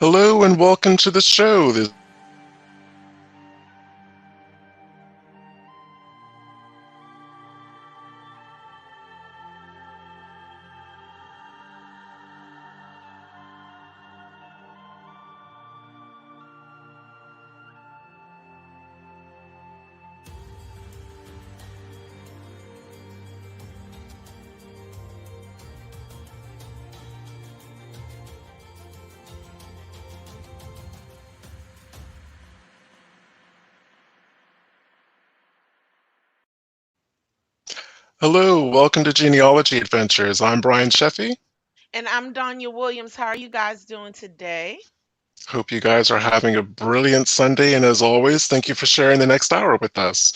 Hello and welcome to the show. Hello, welcome to Genealogy Adventures. I'm Brian Sheffy. And I'm Donya Williams. How are you guys doing today? Hope you guys are having a brilliant Sunday, and as always, thank you for sharing the next hour with us.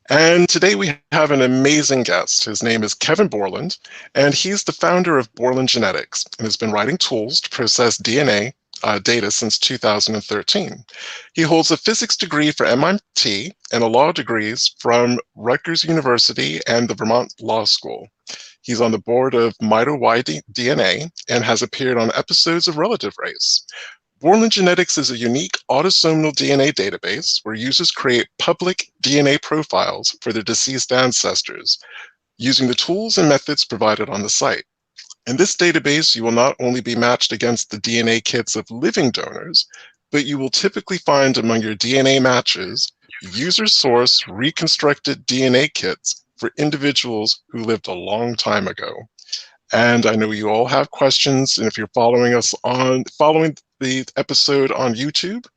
And today we have an amazing guest. His name is Kevin Borland, and he's the founder of Borland Genetics and has been writing tools to process DNA data since 2013. He holds a physics degree from MIT and a law degrees from Rutgers University and the Vermont Law School. He's on the board of Mito Y DNA and has appeared on episodes of Relative Race. Borland Genetics is a unique autosomal DNA database where users create public DNA profiles for their deceased ancestors using the tools and methods provided on the site. In this database, you will not only be matched against the DNA kits of living donors, but you will typically find among your DNA matches user-source reconstructed DNA kits for individuals who lived a long time ago. And I know you all have questions, and if you're following the episode on YouTube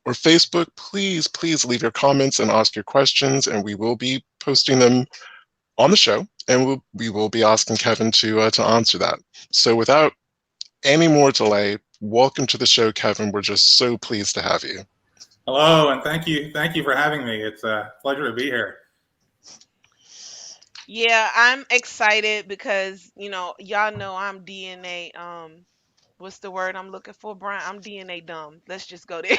or Facebook, please leave your comments and ask your questions, and we will be posting them on the show, and we will be asking Kevin to answer that. So without any more delay, welcome to the show, Kevin. We're just so pleased to have you. Hello, and thank you for having me. It's a pleasure to be here. Yeah, I'm excited because, y'all know I'm DNA. What's the word I'm looking for, Brian? I'm DNA dumb. Let's just go there.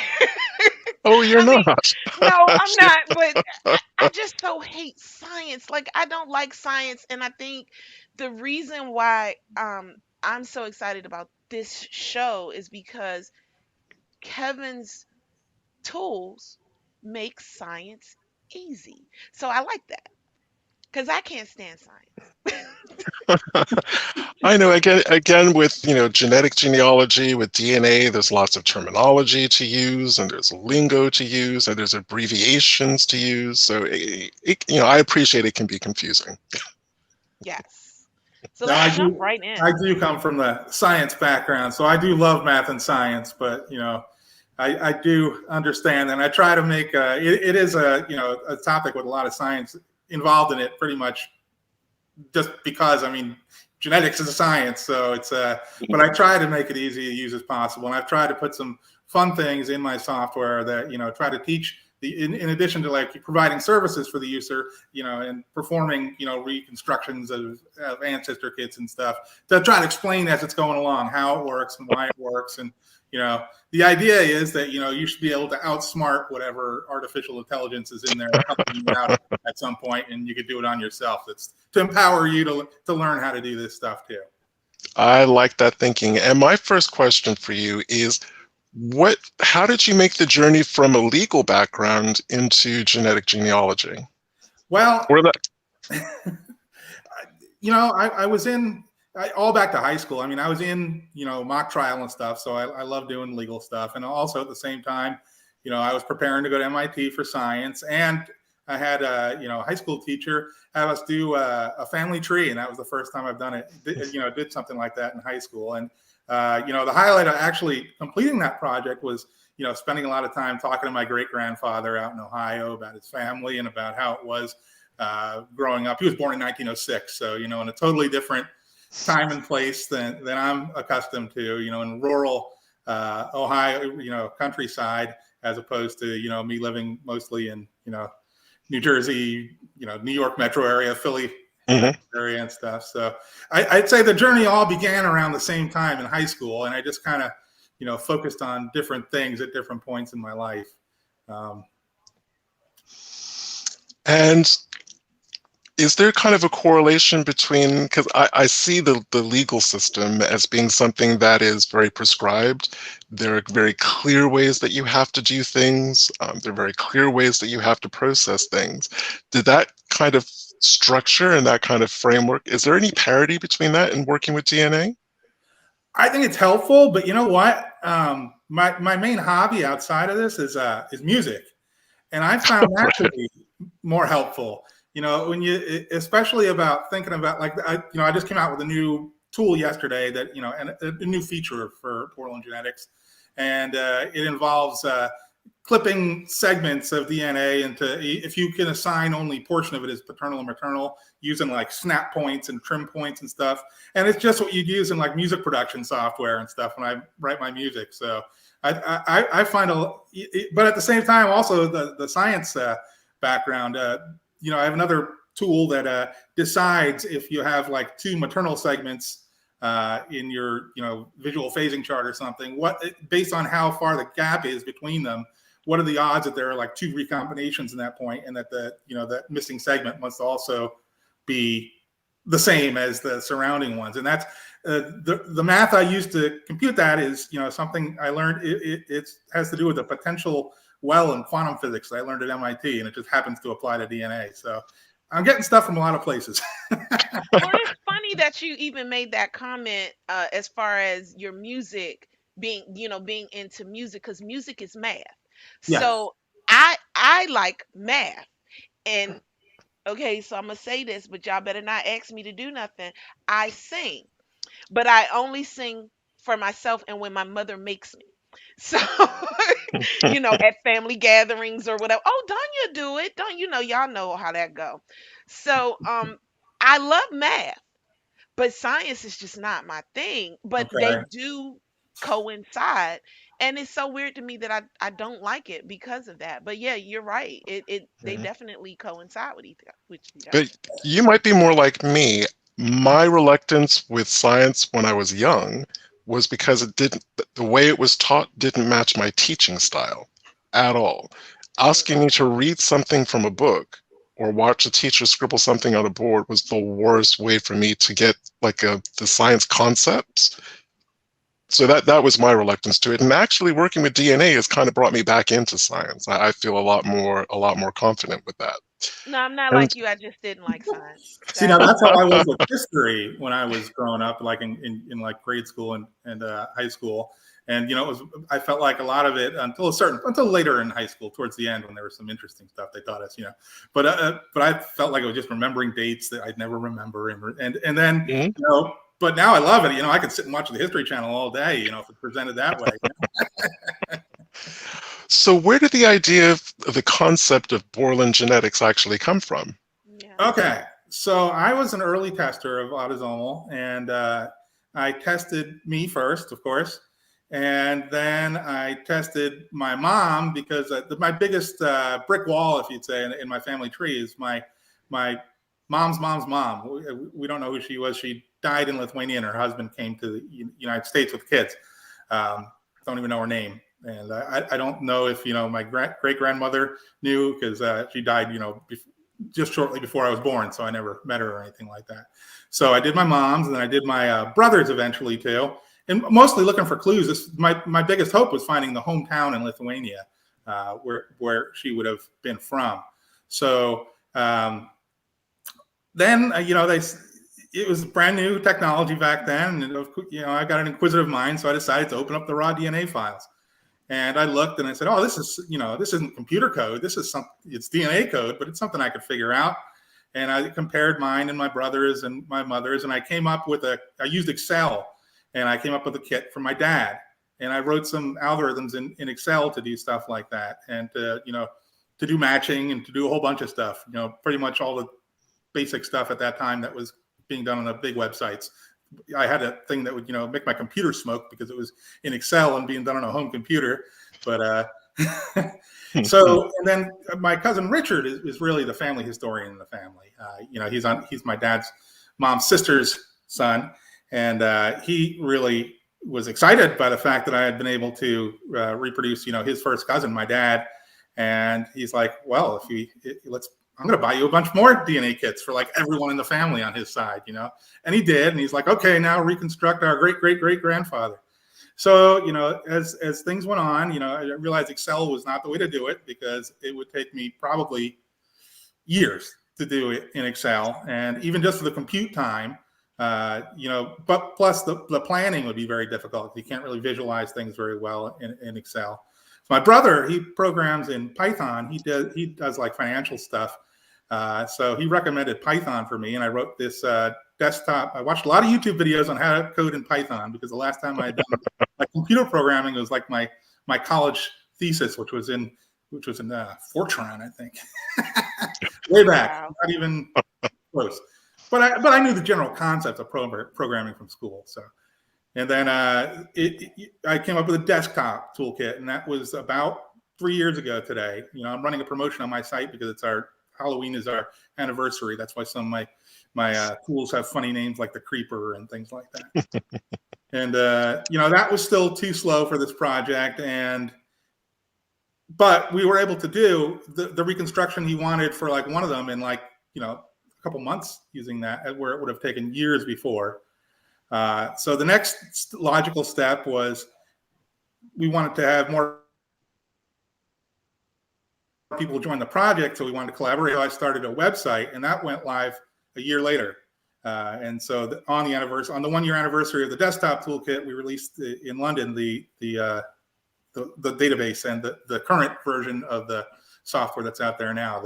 Oh, you're I mean, not. no, I'm not, but I just so hate science. Like, I don't like science. And I think the reason why I'm so excited about this show is because Kevin's tools make science easy. So I like that because I can't stand science. I know again with genetic genealogy with DNA, there's lots of terminology to use, and there's lingo to use, and there's abbreviations to use. So I appreciate it can be confusing. Yes. So Now, let's I jump do right in. I do come from the science background, so I do love math and science. But I do understand, and I try to make it is a topic with a lot of science involved in it, pretty much just because genetics is a science, so it's but I try to make it easy to use as possible, and I've tried to put some fun things in my software that try to teach in addition to like providing services for the user, and performing reconstructions of ancestor kits and stuff, to try to explain as it's going along how it works and why it works. And the idea is that you should be able to outsmart whatever artificial intelligence is in there helping you out at some point, and you could do it on yourself. It's to empower you to learn how to do this stuff too. I like that thinking. And my first question for you is, how did you make the journey from a legal background into genetic genealogy? Well, Or that I was in all back to high school. I mean, I was in mock trial and stuff, so I love doing legal stuff. And also at the same time, I was preparing to go to MIT for science, and I had a high school teacher have us do a family tree, and that was the first time I've done it. Did something like that in high school. And the highlight of actually completing that project was spending a lot of time talking to my great grandfather out in Ohio about his family and about how it was growing up. He was born in 1906, so in a totally different time and place than I'm accustomed to. In rural Ohio, countryside, as opposed to me living mostly in New Jersey, New York metro area, Philly area and stuff. So I'd say the journey all began around the same time in high school, and I just kind of focused on different things at different points in my life. And Is there kind of a correlation between, because I see the legal system as being something that is very prescribed. There are very clear ways that you have to do things. There are very clear ways that you have to process things. Did that kind of structure and that kind of framework, is there any parity between that and working with DNA? I think it's helpful, but you know what? My main hobby outside of this is music, and I found that to be more helpful. You know, when you, especially about thinking about like, I just came out with a new tool yesterday that, you know, and a new feature for Borland Genetics, and it involves clipping segments of DNA into, if you can assign only portion of it as paternal and maternal, using like snap points and trim points and stuff. And it's just what you'd use in like music production software and stuff when I write my music. So I find but at the same time, also the science background, you know, I have another tool that decides if you have like two maternal segments in your, you know, visual phasing chart or something, based on how far the gap is between them, what are the odds that there are like two recombinations in that point, and that the, you know, that missing segment must also be the same as the surrounding ones. And that's the math I used to compute that is, you know, something I learned. It has to do with the potential well in quantum physics that I learned at MIT, and it just happens to apply to DNA. So I'm getting stuff from a lot of places. Well, it's funny that you even made that comment as far as your music being, you know, being into music, because music is math. Yeah. So I like math. And okay, so I'm gonna say this, but y'all better not ask me to do nothing. I sing, but I only sing for myself and when my mother makes me. So, you know, at family gatherings or whatever. Oh, don't you do it? Don't you know? Y'all know how that go. So, I love math, but science is just not my thing. But they Okay. do coincide, and it's so weird to me that I don't like it because of that. But yeah, you're right. They Mhm. definitely coincide with each other. But you might be more like me. My reluctance with science when I was young was because the way it was taught didn't match my teaching style at all. Mm. Asking me to read something from a book or watch a teacher scribble something on a board was the worst way for me to get like the science concepts. So that was my reluctance to it. And actually working with DNA has kind of brought me back into science. I feel a lot more confident with that. No, I'm not And like you. I just didn't like science. See, now That that's how I was with history when I was growing up, like in like grade school and high school. And you know, I felt like a lot of it until later in high school, towards the end when there was some interesting stuff they taught us, you know. But I felt like I was just remembering dates that I'd never remember, and then, Mhm. you know. But now I love it. You know, I could sit and watch the History Channel all day. You know, if it's presented that way. So where did the idea of the concept of Borland genetics actually come from? yeah. Okay, so I was an early tester of autosomal, and I tested me first, of course, and then I tested my mom because my biggest brick wall, if you'd say, in my family tree is my mom's mom. We don't know who she was. She died in Lithuania, and her husband came to the United States with kids. Don't even know her name, and I don't know if, you know, my great grandmother knew, because she died, you know, just shortly before I was born, so I never met her or anything like that. So I did my mom's, and then I did my brother's eventually too, and mostly looking for clues. My biggest hope was finding the hometown in Lithuania, where she would have been from. So then, you know, it was brand new technology back then, and you know, I got an inquisitive mind, so I decided to open up the raw DNA files. And I looked and I said, "Oh, this isn't computer code. It's DNA code, but it's something I could figure out." And I compared mine and my brother's and my mother's, and I came up with I used Excel, and I came up with a kit for my dad. And I wrote some algorithms in Excel to do stuff like that, and you know, to do matching and to do a whole bunch of stuff. You know, pretty much all the basic stuff at that time that was being done on the big websites. I had a thing that would, you know, make my computer smoke because it was in Excel and being done on a home computer. But so, and then my cousin Richard is really the family historian in the family. You know, he's my dad's mom's sister's son, and he really was excited by the fact that I had been able to reproduce, you know, his first cousin, my dad. And he's like, "Well, I'm going to buy you a bunch more DNA kits for like everyone in the family on his side, you know? And he did. And he's like, okay, now reconstruct our great, great, great grandfather. So, you know, as things went on, you know, I realized Excel was not the way to do it because it would take me probably years to do it in Excel. And even just for the compute time, you know, but plus the planning would be very difficult. You can't really visualize things very well in Excel. So my brother, he programs in Python. He does like financial stuff. So he recommended Python for me, and I wrote this desktop. I watched a lot of YouTube videos on how to code in Python because the last time I had done like computer programming, it was like my college thesis, which was in Fortran, I think, way back, Wow. not even close. But I knew the general concept of programming from school. So, and then I came up with a desktop toolkit, and that was about 3 years ago today. You know, I'm running a promotion on my site because it's Halloween is our anniversary. That's why some of my tools have funny names like the Creeper and things like that. And you know, that was still too slow for this project, but we were able to do the reconstruction he wanted for like one of them in like, you know, a couple months using that, where it would have taken years before. So the next logical step was we wanted to have more people join the project, so we wanted to collaborate. I started a website, and that went live a year later. And so on the 1 year anniversary of the desktop toolkit, we released in London the database and the current version of the software that's out there now,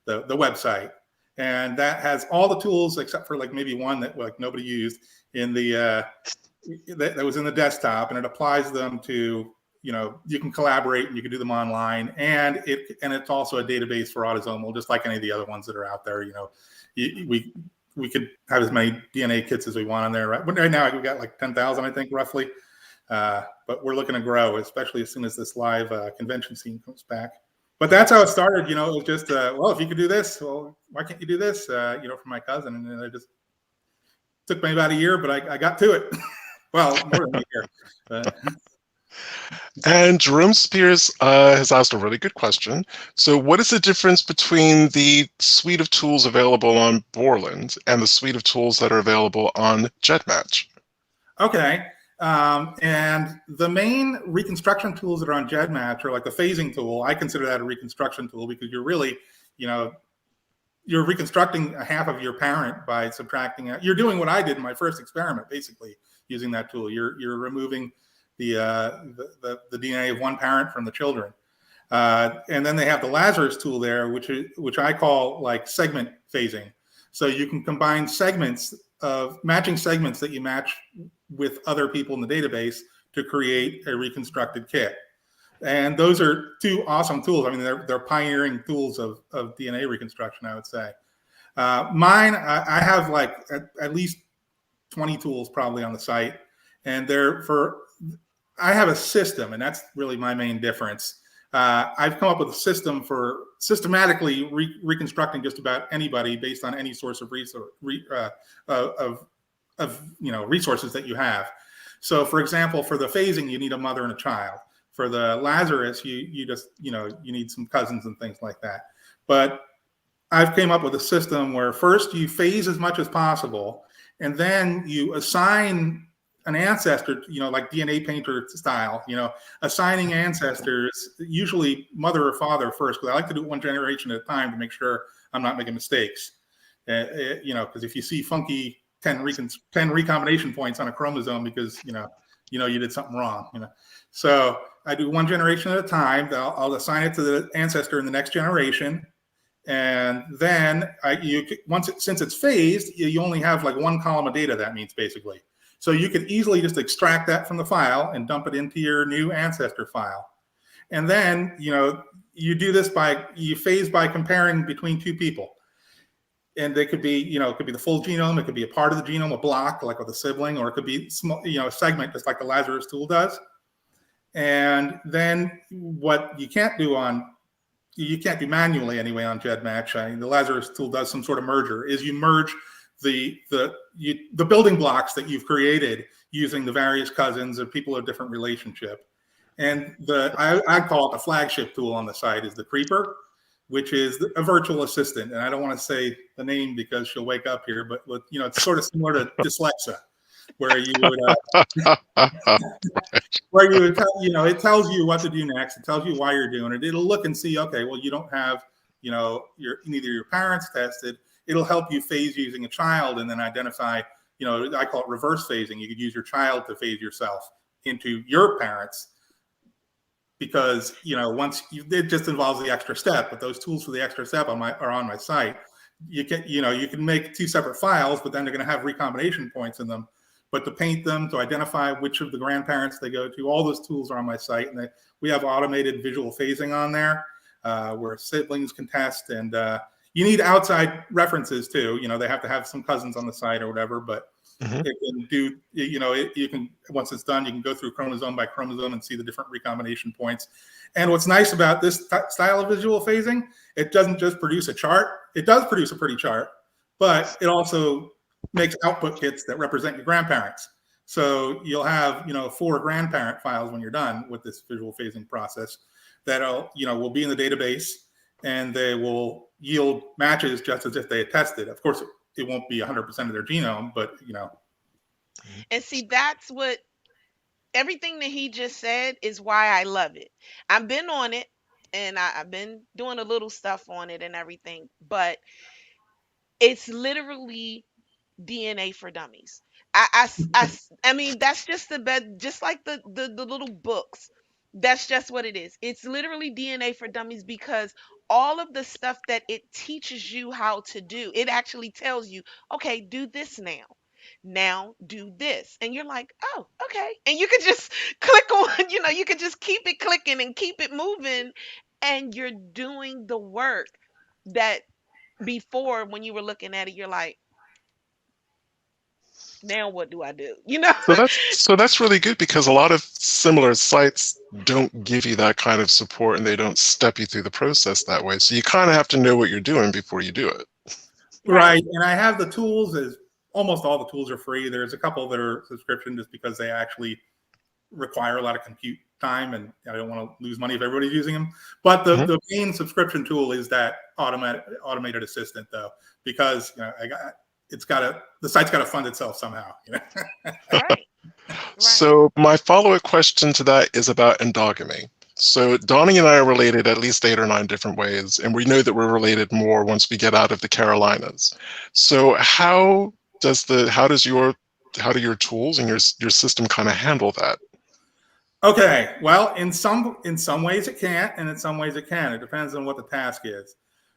the website. And that has all the tools except for like maybe one that like nobody used in that was in the desktop, and it applies them to, you know, you can collaborate and you can do them online, and it's also a database for autosomal, just like any of the other ones that are out there. You know, we could have as many DNA kits as we want on there. Right now we've got like 10,000, I think, roughly. But we're looking to grow, especially as soon as this live convention scene comes back. But that's how it started. You know, it was just, well, if you could do this, well, why can't you do this? You know, for my cousin, and then it just took me about a year, but I got to it. Well, more than a year. And Jerome Spears has asked a really good question. So what is the difference between the suite of tools available on Borland and the suite of tools that are available on GEDmatch? Okay. And the main reconstruction tools that are on GEDmatch are like the phasing tool. I consider that a reconstruction tool because you're really, you know, you're reconstructing a half of your parent by subtracting out. You're doing what I did in my first experiment, basically, using that tool. You're removing the DNA of one parent from the children. And then they have the Lazarus tool there, which I call like segment phasing. So you can combine matching segments that you match with other people in the database to create a reconstructed kit. And those are two awesome tools. I mean, they're pioneering tools of DNA reconstruction, I would say. Mine, I have like at least 20 tools probably on the site. And I have a system, and that's really my main difference. I've come up with a system for systematically reconstructing just about anybody based on any source of resources that you have. So, for example, for the phasing, you need a mother and a child. For the Lazarus, you just, you need some cousins and things like that. But I've came up with a system where first you phase as much as possible, and then you assign an ancestor, like DNA painter style, assigning ancestors, usually mother or father first, because I like to do it one generation at a time to make sure I'm not making mistakes. Because if you see funky 10 recombination points on a chromosome because, you did something wrong, So I do one generation at a time. I'll assign it to the ancestor in the next generation. And then since it's phased, you only have like one column of data, that means basically. So you could easily just extract that from the file and dump it into your new ancestor file. And then, you do this you phase by comparing between two people. And they could be, it could be the full genome, it could be a part of the genome, a block, like with a sibling, or it could be small, a segment, just like the Lazarus tool does. And then what you can't do manually anyway on GEDmatch, the Lazarus tool does some sort of merger, is you merge the building blocks that you've created using the various cousins of people of different relationship. And I call it the flagship tool on the site is the Creeper, which is a virtual assistant. And I don't want to say the name because she'll wake up here, but it's sort of similar to dyslexia, where you would where you would it tells you what to do next. It tells you why you're doing it. It'll look and see, okay, well, you don't have neither your parents tested. It'll help you phase using a child and then identify, I call it reverse phasing. You could use your child to phase yourself into your parents, because it just involves the extra step. But those tools for the extra step are on my site. You can make 2 separate files, but then they're going to have recombination points in them. But to paint them, to identify which of the grandparents they go to, all those tools are on my site, and we have automated visual phasing on there, where siblings can test, and you need outside references too. They have to have some cousins on the site or whatever, but it can do, you can, once it's done, you can go through chromosome by chromosome and see the different recombination points. And what's nice about this style of visual phasing, it doesn't just produce a chart. It does produce a pretty chart, but it also makes output kits that represent your grandparents. So you'll have, 4 grandparent files when you're done with this visual phasing process that will be in the database, and they will yield matches just as if they had tested. Of course, it won't be 100% of their genome, but And see, that's what everything that he just said is why I love it. I've been on it, and I've been doing a little stuff on it and everything, but it's literally DNA for dummies. I mean, that's just the bed, just like the little books. That's just what it is. It's literally DNA for dummies, because all of the stuff that it teaches you how to do, it actually tells you, okay, do this now. Now do this. And you're like, oh, okay. And you can just click on, you can just keep it clicking and keep it moving. And you're doing the work that before, when you were looking at it, you're like, now what do I do? So that's really good, because a lot of similar sites don't give you that kind of support, and they don't step you through the process that way. So you kind of have to know what you're doing before you do it. Right. And I have the tools. Almost all the tools are free. There's a couple that are subscription, just because they actually require a lot of compute time, and I don't want to lose money if everybody's using them. But the main subscription tool is that automated assistant, though, because the site's got to fund itself somehow. Right. So my follow-up question to that is about endogamy. So Donnie and I are related at least 8 or 9 different ways, and we know that we're related more once we get out of the Carolinas. So how do your tools and your system kind of handle that? Okay, well, in some ways it can't, and in some ways it can. It depends on what the task is.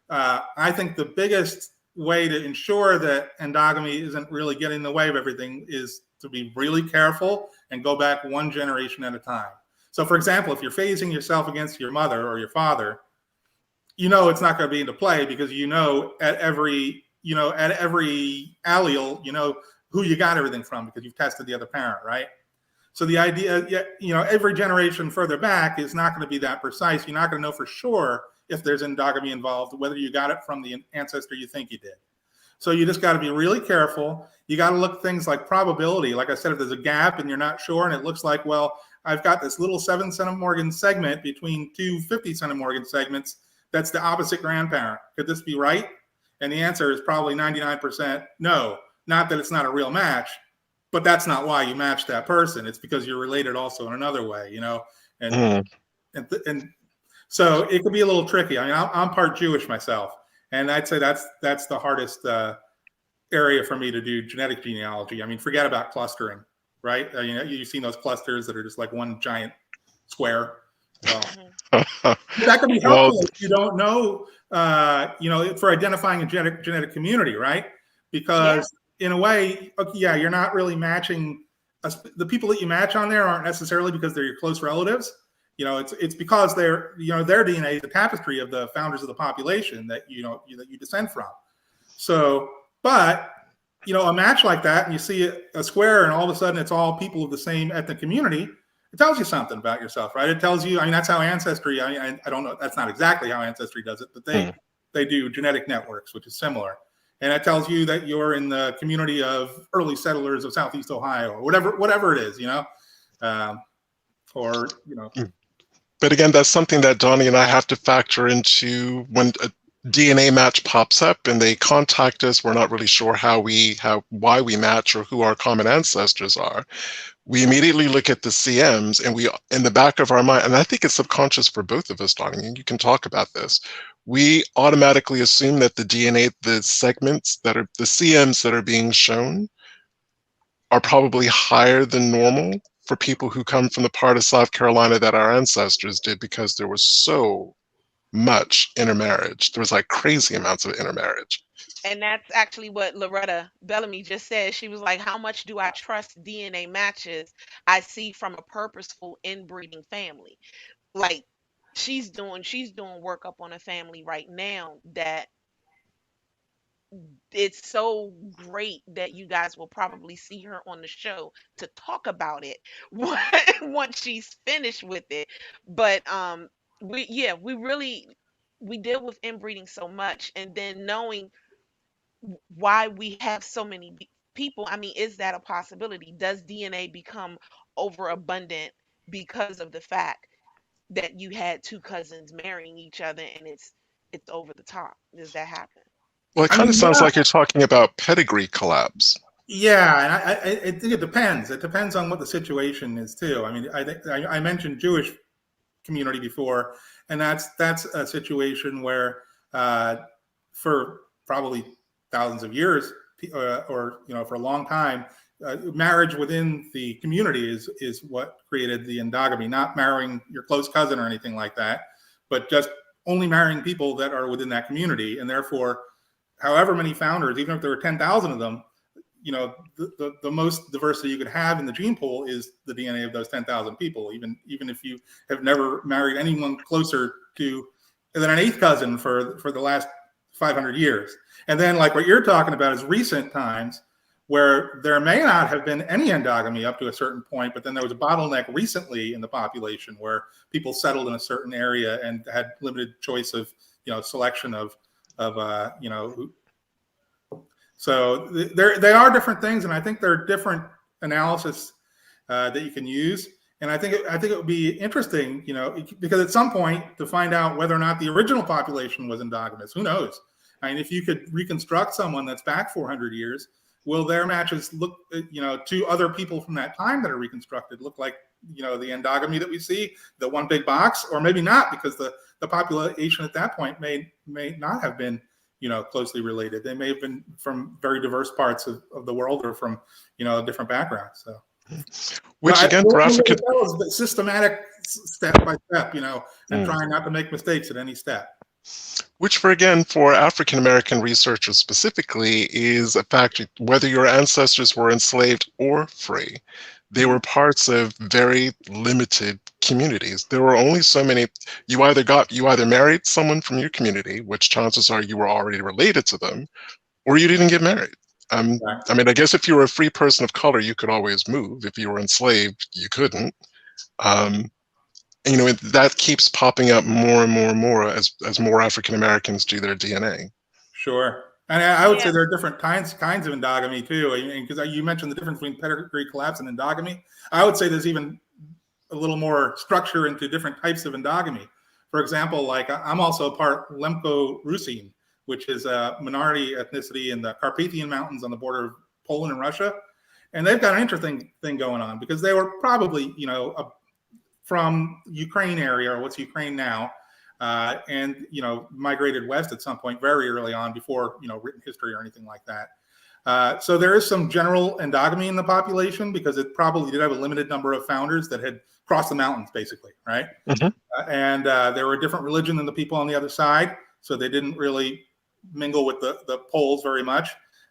I think the biggest way to ensure that endogamy isn't really getting in the way of everything is to be really careful and go back 1 generation at a time. So, for example, if you're phasing yourself against your mother or your father, it's not going to be into play, because at every allele, who you got everything from, because you've tested the other parent, right? So the idea, every generation further back is not going to be that precise. You're not going to know for sure if there's endogamy involved, whether you got it from the ancestor you think you did. So you just got to be really careful. You got to look at things like probability. Like I said, if there's a gap and you're not sure, and it looks like, well, I've got this little 7 centimorgan segment between 2 50 centimorgan segments, that's the opposite grandparent. Could this be right? And the answer is probably 99% no. Not that it's not a real match, but that's not why you matched that person. It's because you're related also in another way, and so it could be a little tricky. I mean, I'm part Jewish myself, and I'd say that's the hardest area for me to do genetic genealogy. I mean, forget about clustering, right? You've seen those clusters that are just like one giant square. So that can be helpful if you don't know, for identifying a genetic community, right? Because in a way, you're not really matching. The people that you match on there aren't necessarily because they're your close relatives. It's because their DNA is the tapestry of the founders of the population that you descend from. So, but a match like that, and you see a square, and all of a sudden it's all people of the same ethnic community. It tells you something about yourself, right? It tells you. I mean, that's how Ancestry. I don't know. That's not exactly how Ancestry does it, but they do genetic networks, which is similar. And it tells you that you're in the community of early settlers of Southeast Ohio, or whatever it is, But again, that's something that Donnie and I have to factor into when a DNA match pops up and they contact us. We're not really sure why we match or who our common ancestors are. We immediately look at the CMs and we, in the back of our mind, and I think it's subconscious for both of us, Donnie, and you can talk about this. We automatically assume that the DNA, the segments that are the CMs that are being shown are probably higher than normal for people who come from the part of South Carolina that our ancestors did, because there was so much intermarriage. There was like crazy amounts of intermarriage. And that's actually what Loretta Bellamy just said. She was like, how much do I trust DNA matches I see from a purposeful inbreeding family? Like, she's doing work up on a family right now that it's so great that you guys will probably see her on the show to talk about it once she's finished with it. But we really we deal with inbreeding so much, and then knowing why we have so many people. I mean, is that a possibility? Does DNA become overabundant because of the fact that you had two cousins marrying each other and it's over the top? Does that happen? Well, it I kind of mean, sounds yeah, like you're talking about pedigree collapse. yeah, and I think it depends. It depends on what the situation is too. I mean, I mentioned Jewish community before, and that's a situation where for probably thousands of years, or for a long time, marriage within the community is what created the endogamy. Not marrying your close cousin or anything like that, but just only marrying people that are within that community, and therefore, however many founders, even if there were 10,000 of them, the most diversity you could have in the gene pool is the DNA of those 10,000 people, even if you have never married anyone closer to than an eighth cousin for the last 500 years. And then, like what you're talking about, is recent times where there may not have been any endogamy up to a certain point, but then there was a bottleneck recently in the population where people settled in a certain area and had limited choice of selection of so they are different things, and I think there are different analysis that you can use. And I think it would be interesting, because at some point to find out whether or not the original population was endogamous. Who knows? I mean, if you could reconstruct someone that's back 400 years, will their matches look, to other people from that time that are reconstructed, look like, the endogamy that we see, the one big box, or maybe not, because the population at that point may not have been closely related. They may have been from very diverse parts of the world, or from, different backgrounds. So, Which again, for African, systematic, step by step, and trying not to make mistakes at any step. Which for African American researchers specifically is a fact. Whether your ancestors were enslaved or free, they were parts of very limited communities. There were only so many. You either married someone from your community, which chances are you were already related to them, or you didn't get married. I mean, I guess if you were a free person of color, you could always move. If you were enslaved, you couldn't. That keeps popping up more and more and more as more African Americans do their DNA. Sure. And I would say there are different kinds of endogamy too, because you mentioned the difference between pedigree collapse and endogamy. I would say there's even a little more structure into different types of endogamy. For example, like I'm also a part Lemko-Rusyn, which is a minority ethnicity in the Carpathian Mountains on the border of Poland and Russia. And they've got an interesting thing going on, because they were probably, from Ukraine area, or what's Ukraine now, and migrated west at some point very early on, before written history or anything like that. So there is some general endogamy in the population, because it probably did have a limited number of founders that had crossed the mountains, basically, right? Mm-hmm. And there were a different religion than the people on the other side, so they didn't really mingle with the Poles very much.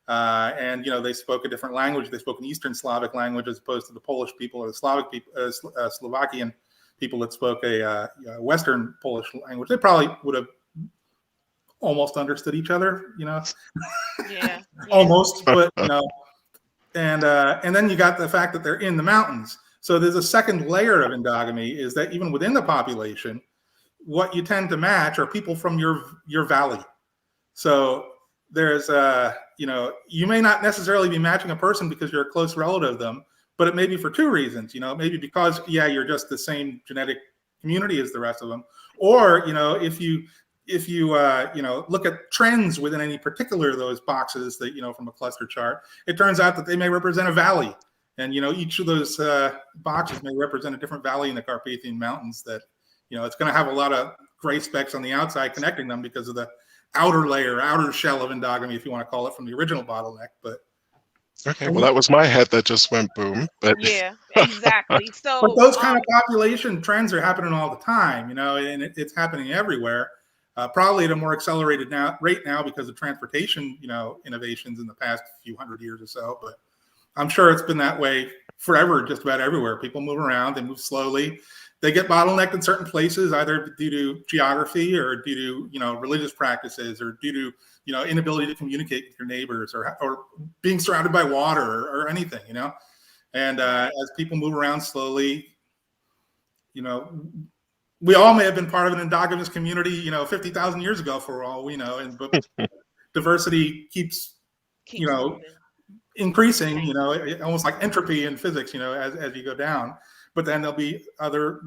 And they spoke a different language. They spoke an Eastern Slavic language, as opposed to the Polish people or the Slavic people, Slovakian people that spoke a Western Polish language. They probably would have almost understood each other, Yeah. Almost, but and then you got the fact that they're in the mountains. So there's a second layer of endogamy, is that even within the population, what you tend to match are people from your valley. So there's you may not necessarily be matching a person because you're a close relative of them, but it may be for two reasons. Maybe because you're just the same genetic community as the rest of them. Or, if you look at trends within any particular of those boxes that, from a cluster chart, it turns out that they may represent a valley. And, each of those boxes may represent a different valley in the Carpathian Mountains that, it's going to have a lot of gray specks on the outside connecting them because of the outer shell of endogamy, if you want to call it, from the original bottleneck. But okay, well, that was my head that just went boom. But yeah, exactly. So, but those kind of population trends are happening all the time, and it's happening everywhere. Probably at a more accelerated rate now because of transportation, innovations in the past few hundred years or so. But I'm sure it's been that way forever, just about everywhere. People move around, they move slowly. They get bottlenecked in certain places, either due to geography or due to, religious practices or due to, inability to communicate with your neighbors or being surrounded by water or anything, And as people move around slowly, we all may have been part of an endogamous community, 50,000 years ago for all we know. But diversity keeps increasing, almost like entropy in physics, as you go down. But then there'll be other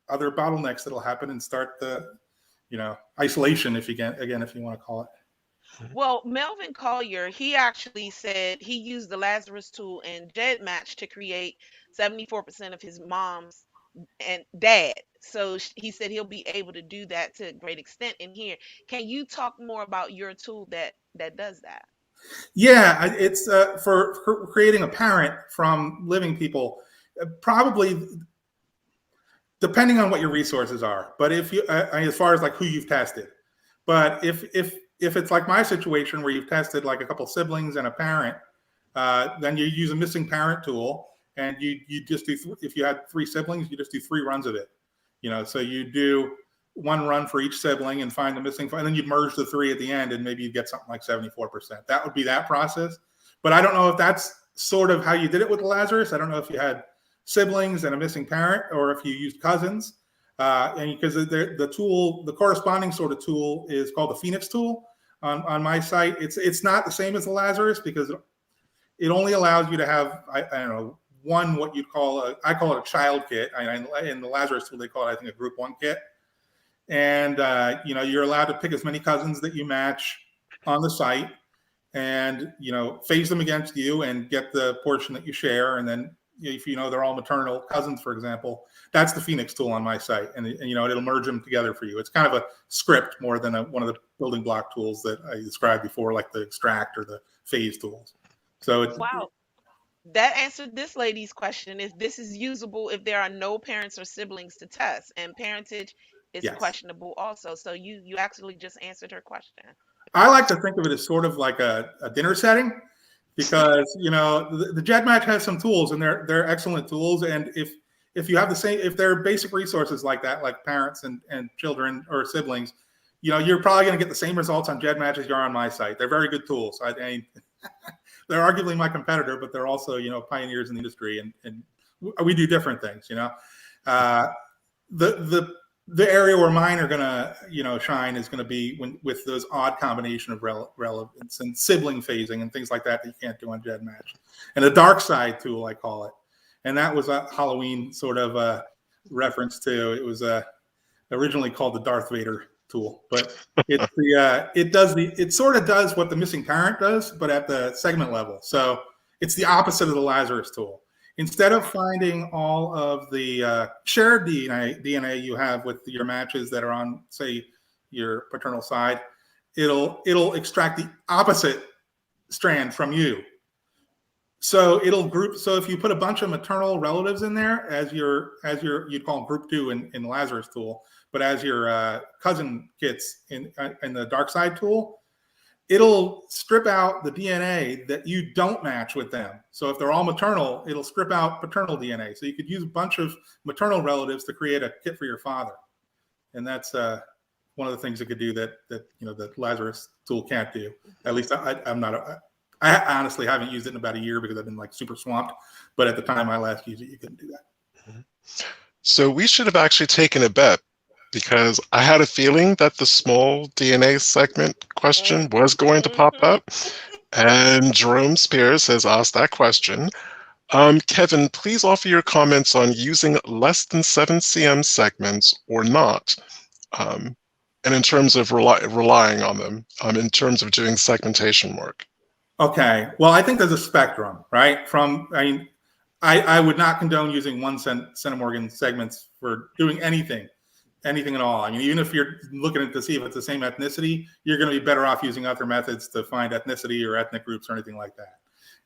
bottlenecks that'll happen and start the, isolation, if you want to call it. Well, Melvin Collier, he actually said he used the Lazarus tool and GEDmatch to create 74% of his mom's and dad. So he said he'll be able to do that to a great extent in here. Can you talk more about your tool that does that? Yeah, it's for creating a parent from living people. Probably depending on what your resources are, but if you, as far as like who you've tested, but if it's like my situation where you've tested like a couple siblings and a parent, then you use a missing parent tool, and you just do if you had 3 siblings, you just do 3 runs of it, So you do 1 run for each sibling and find the missing, and then you merge the 3 at the end, and maybe you get something like 74%. That would be that process. But I don't know if that's sort of how you did it with the Lazarus. I don't know if you had siblings and a missing parent, or if you used cousins. And because the corresponding sort of tool is called the Phoenix tool on my site. It's not the same as the Lazarus because it only allows you to have, I don't know, one, what you'd call I call it a child kit. In the Lazarus tool, they call it, I think, a group 1 kit. And, you're allowed to pick as many cousins that you match on the site and, phase them against you and get the portion that you share. And then if they're all maternal cousins, for example, that's the Phoenix tool on my site. And it'll merge them together for you. It's kind of a script more than one of the building block tools that I described before, like the extract or the phase tools. So it's, wow. That answered this lady's question: if this is usable if there are no parents or siblings to test, and parentage is yes. questionable also. So you actually just answered her question. I like to think of it as sort of like a dinner setting, because the GEDmatch has some tools, and they're excellent tools. And if you have the same, if there are basic resources like that, like parents and children or siblings, you're probably going to get the same results on GEDmatch as you are on my site. They're very good tools. They're arguably my competitor, but they're also, pioneers in the industry, and we do different things. The area where mine are gonna, shine is gonna be with those odd combination of relevance and sibling phasing and things like that you can't do on GEDmatch. And the dark side tool, I call it, and that was a Halloween sort of reference to. It was originally called the Darth Vader tool, but it sort of does what the missing parent does, but at the segment level. So it's the opposite of the Lazarus tool. Instead of finding all of the shared DNA you have with your matches that are on, say, your paternal side, it'll extract the opposite strand from you. So it'll group. So if you put a bunch of maternal relatives in there as you'd call them group 2 in the Lazarus tool, but as your cousin kits in the dark side tool, it'll strip out the DNA that you don't match with them. So if they're all maternal, it'll strip out paternal DNA. So you could use a bunch of maternal relatives to create a kit for your father. And that's one of the things it could do that the Lazarus tool can't do. At least I honestly haven't used it in about a year because I've been like super swamped. But at the time I last used it, you couldn't do that. So we should have actually taken a bet, because I had a feeling that the small DNA segment question was going to pop up, and Jerome Spears has asked that question. Kevin, please offer your comments on using less than 7 cm segments or not, and in terms of relying on them, in terms of doing segmentation work. Okay. Well, I think there's a spectrum, right? I would not condone using 1 centimorgan segments for doing anything at all. I mean, even if you're looking at to see if it's the same ethnicity, you're going to be better off using other methods to find ethnicity or ethnic groups or anything like that.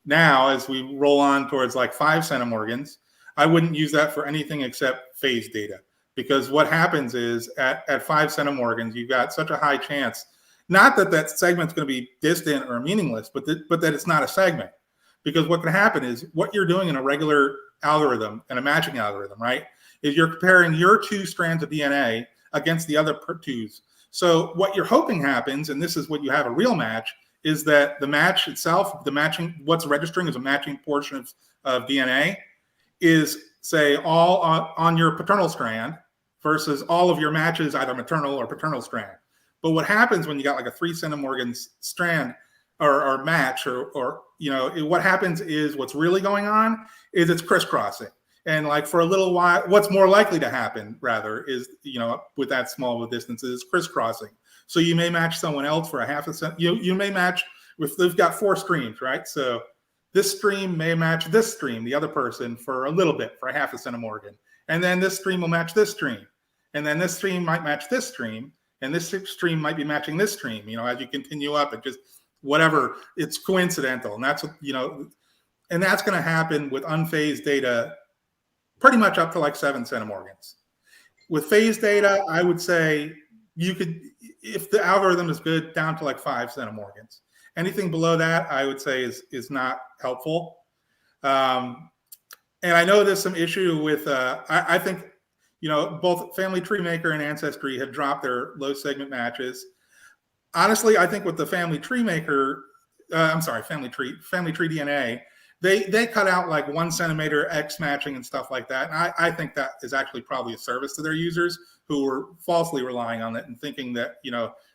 Now, as we roll on towards like 5 centimorgans, I wouldn't use that for anything except phase data, because what happens is at 5 centimorgans, you've got such a high chance, not that that segment's going to be distant or meaningless, but that it's not a segment. Because what can happen is what you're doing in a regular algorithm and a matching algorithm, right, is you're comparing your 2 strands of DNA against the other 2s. So what you're hoping happens, and this is when you have a real match, is that the match itself, the matching, what's registering as a matching portion of DNA is, say, all on your paternal strand versus all of your matches, either maternal or paternal strand. But what happens when you got like a 3 centimorgan strand or match, or what happens is what's really going on is it's crisscrossing. And like for a little while, what's more likely to happen rather is, with that small of a distance, is crisscrossing. So you may match someone else for a half a cent. You may match, if they've got 4 streams, right? So this stream may match this stream, the other person, for a little bit, for a half a centimorgan. And then this stream will match this stream. And then this stream might match this stream. And this stream might be matching this stream. As you continue up, it just, whatever, it's coincidental. And that's what, and that's going to happen with unphased data pretty much up to like 7 centimorgans. With phased data, I would say you could, if the algorithm is good, down to like 5 centimorgans. Anything below that, I would say is not helpful. And I know there's some issue with, I think, both Family Tree Maker and Ancestry have dropped their low segment matches. Honestly, I think with the Family Tree Maker, Family Tree DNA, they cut out like 1 centimeter X matching and stuff like that. And I think that is actually probably a service to their users who were falsely relying on it and thinking that,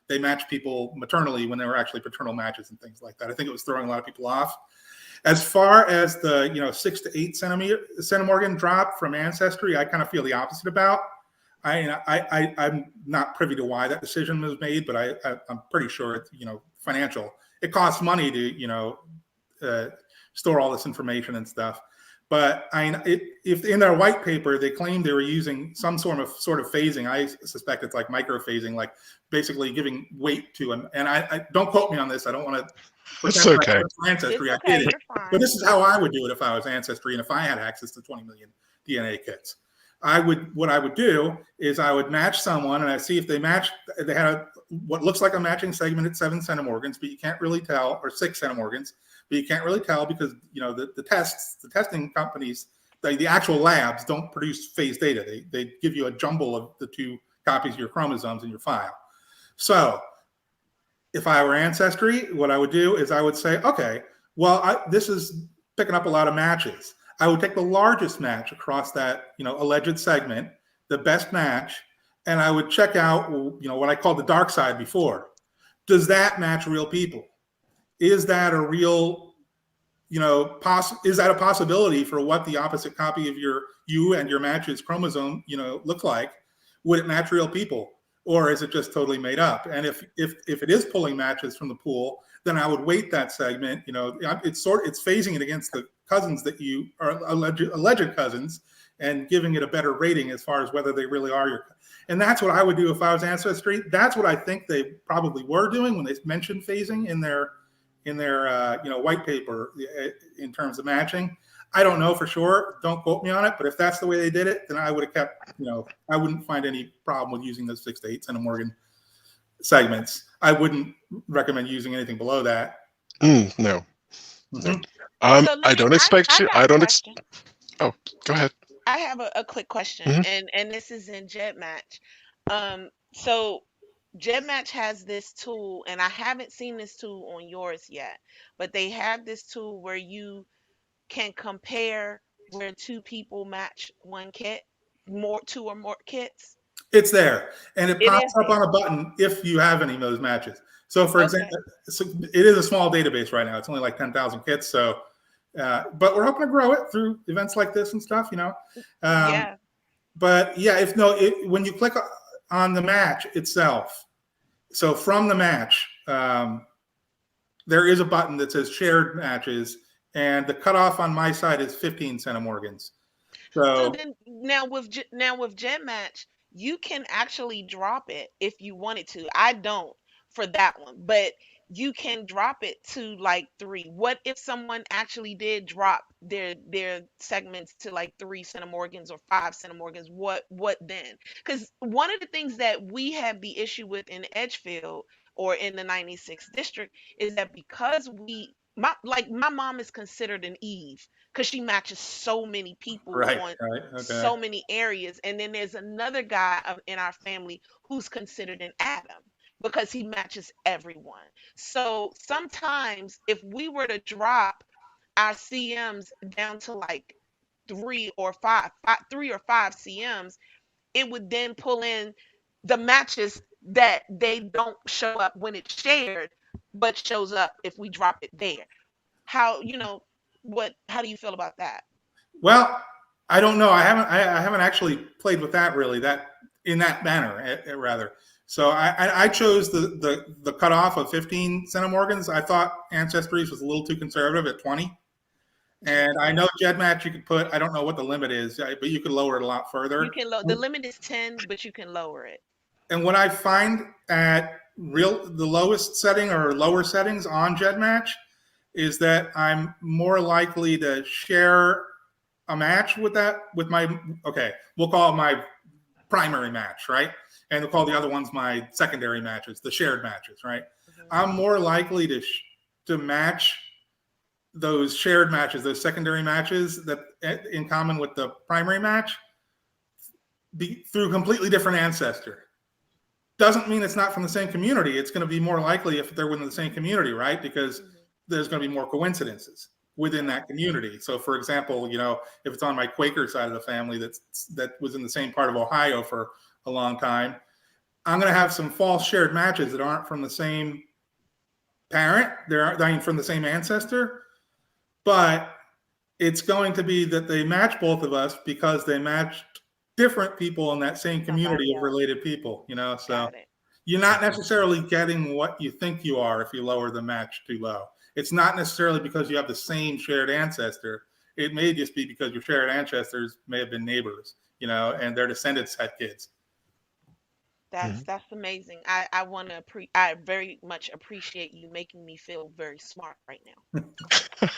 they match people maternally when they were actually paternal matches and things like that. I think it was throwing a lot of people off. As far as the 6 to 8 centimorgan drop from Ancestry, I kind of feel the opposite about. I'm not privy to why that decision was made, but I'm pretty sure it's financial. It costs money to store all this information and stuff. But if in their white paper they claimed they were using some sort of phasing, I suspect it's like microphasing, like basically giving weight to them. And I don't quote me on this. I don't want to. It's okay. Ancestry, I did it. But this is how I would do it if I was Ancestry and if I had access to 20 million DNA kits. What I would do is I would match someone and I see if they match. They had what looks like a matching segment at 7 centimorgans, but you can't really tell, or 6 centimorgans, but you can't really tell because the testing companies, the actual labs don't produce phase data. They give you a jumble of the 2 copies of your chromosomes in your file. So if I were Ancestry, what I would do is I would say, okay, well, this is picking up a lot of matches. I would take the largest match across that, alleged segment, the best match, and I would check out, what I called the dark side before. Does that match real people? Is that a real, is that a possibility for what the opposite copy of you and your match's chromosome, look like? Would it match real people? Or is it just totally made up? And if it is pulling matches from the pool, then I would weight that segment. It's phasing it against the cousins that you are alleged cousins and giving it a better rating as far as whether they really are your. And that's what I would do if I was Ancestry. That's what I think they probably were doing when they mentioned phasing in their white paper in terms of matching. I don't know for sure. Don't quote me on it. But if that's the way they did it, then I would have kept, I wouldn't find any problem with using those 6 to 8 centimorgan segments. I wouldn't recommend using anything below that. No. Mm-hmm. No. I don't expect you. Oh, go ahead. I have a quick question, and this is in GEDmatch. So GEDmatch has this tool, and I haven't seen this tool on yours yet, but they have this tool where you can compare where 2 people match 1 kit, 2 or more kits. It's there, and it pops up on a button if you have any of those matches. So, for example, it is a small database right now. It's only like 10,000 kits. So, But we're hoping to grow it through events like this and stuff, Yeah. But yeah, when you click on the match itself, so from the match, there is a button that says shared matches, and the cutoff on my side is 15 centimorgans. So then now with GenMatch, you can actually drop it if you wanted to. I don't for that one, but you can drop it to like 3. What if someone actually did drop their segments to like 3 centimorgans or 5 centimorgans? What then? Because one of the things that we have the issue with in Edgefield or in the 96th district is that because my mom is considered an Eve because she matches so many people Right, on okay. so many areas. And then there's another guy in our family who's considered an Adam because he matches everyone. So sometimes if we were to drop our CMs down to like 3 or 5 CMs, it would then pull in the matches that they don't show up when it's shared, but shows up if we drop it there. How, how do you feel about that? Well, I don't know. I haven't actually played with that really, that in that manner, rather. So I chose the cutoff of 15 centimorgans. I thought Ancestries was a little too conservative at 20. And I know GEDmatch you could put, I don't know what the limit is, but you could lower it a lot further. You can the limit is 10, but you can lower it. And what I find at the lowest setting or lower settings on GEDmatch is that I'm more likely to share a match with we'll call it my primary match, right? And we'll call the other ones my secondary matches, the shared matches, right? Mm-hmm. I'm more likely to match those shared matches, those secondary matches that in common with the primary match through completely different ancestor. Doesn't mean it's not from the same community. It's going to be more likely if they're within the same community, right? Because there's going to be more coincidences within that community. So for example, if it's on my Quaker side of the family that was in the same part of Ohio for a long time, I'm going to have some false shared matches that aren't from the same parent. They're from the same ancestor, but it's going to be that they match both of us because they matched different people in that same community of related people, so you're not necessarily getting what you think you are if you lower the match too low. It's not necessarily because you have the same shared ancestor. It may just be because your shared ancestors may have been neighbors, and their descendants had kids. That's amazing. I very much appreciate you making me feel very smart right now.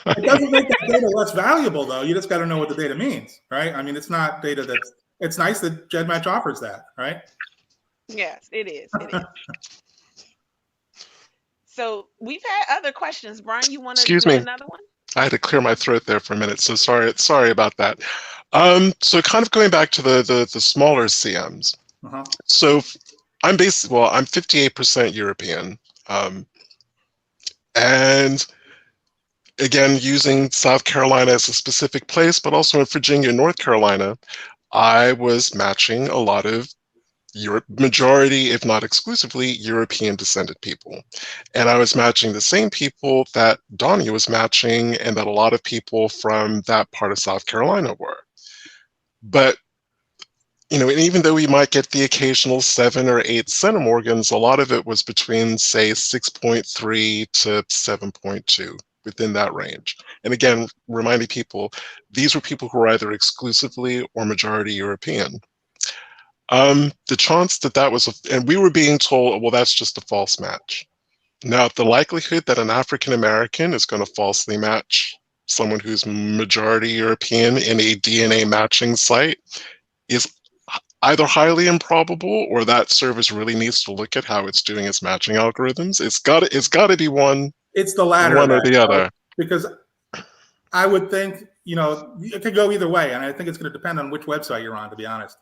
It doesn't make the data less valuable, though. You just got to know what the data means, right? I mean, it's not data it's nice that GEDmatch offers that, right? Yes, it is. It is. So we've had other questions. Brian, you want to do another one? I had to clear my throat there for a minute, so sorry about that. So kind of going back to the smaller CMs. Uh-huh. So I'm 58% European. And again, using South Carolina as a specific place, but also in Virginia and North Carolina, I was matching a lot of majority, if not exclusively, European descended people. And I was matching the same people that Donnie was matching and that a lot of people from that part of South Carolina were. But, and even though we might get the occasional 7 or 8 centimorgans, a lot of it was between, say, 6.3 to 7.2. Within that range. And again, reminding people, these were people who were either exclusively or majority European. The chance that was, and we were being told, well, that's just a false match. Now, the likelihood that an African American is going to falsely match someone who's majority European in a DNA matching site is either highly improbable or that service really needs to look at how it's doing its matching algorithms. It's got to be one. It's the latter. One or the other. Because I would think, it could go either way. And I think it's going to depend on which website you're on, to be honest.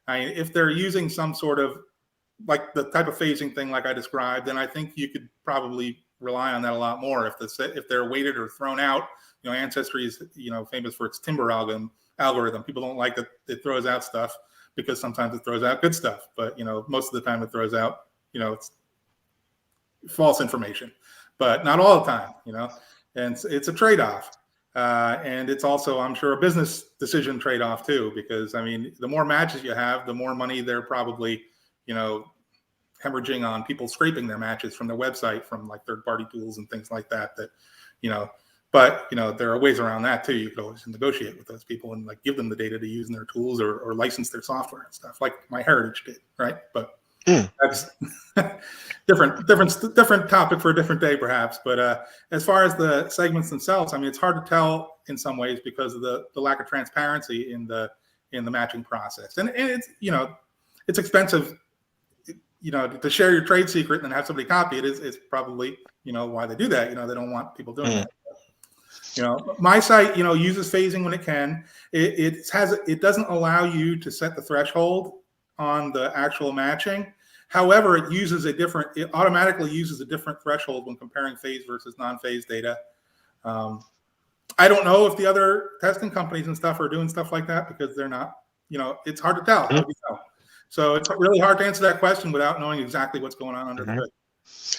I mean, if they're using some sort of, like the type of phasing thing like I described, then I think you could probably rely on that a lot more. If they're weighted or thrown out, Ancestry is, famous for its timber algorithm. People don't like that it throws out stuff because sometimes it throws out good stuff. But, most of the time it throws out, it's false information. But not all the time, and it's a trade-off. And it's also, I'm sure, a business decision trade-off too, because I mean, the more matches you have, the more money they're probably, hemorrhaging on people scraping their matches from their website, from like third-party tools and things like that. But there are ways around that too. You could always negotiate with those people and like give them the data to use in their tools, or license their software and stuff, like MyHeritage did, right? But that's different topic for a different day, perhaps. But as far as the segments themselves, I mean, it's hard to tell in some ways because of the lack of transparency in the matching process, and it's it's expensive, to share your trade secret and have somebody copy it is probably why they do that. They don't want people doing that. My site uses phasing when it can. It doesn't allow you to set the threshold on the actual matching. However, it automatically uses a different threshold when comparing phase versus non-phase data. I don't know if the other testing companies and stuff are doing stuff like that, because they're not, it's hard to tell. How do you know? So it's really hard to answer that question without knowing exactly what's going on under the hood.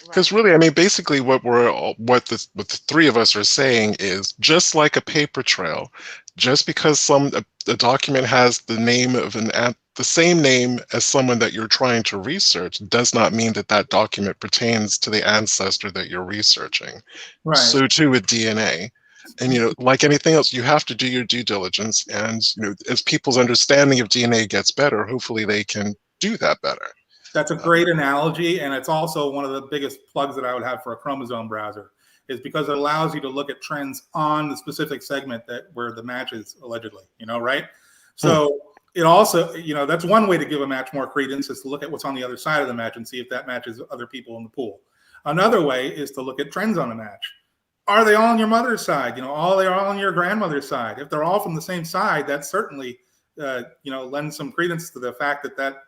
Because really, I mean, basically what the three of us are saying is, just like a paper trail, just because a document has the same name as someone that you're trying to research does not mean that document pertains to the ancestor that you're researching. Right. So too with DNA. And like anything else, you have to do your due diligence. And as people's understanding of DNA gets better, hopefully they can do that better. That's a great analogy, and it's also one of the biggest plugs that I would have for a chromosome browser, is because it allows you to look at trends on the specific segment where the match is allegedly, right? So it also, that's one way to give a match more credence, is to look at what's on the other side of the match and see if that matches other people in the pool. Another way is to look at trends on a match. Are they all on your mother's side? They're all on your grandmother's side. If they're all from the same side, that certainly, lends some credence to the fact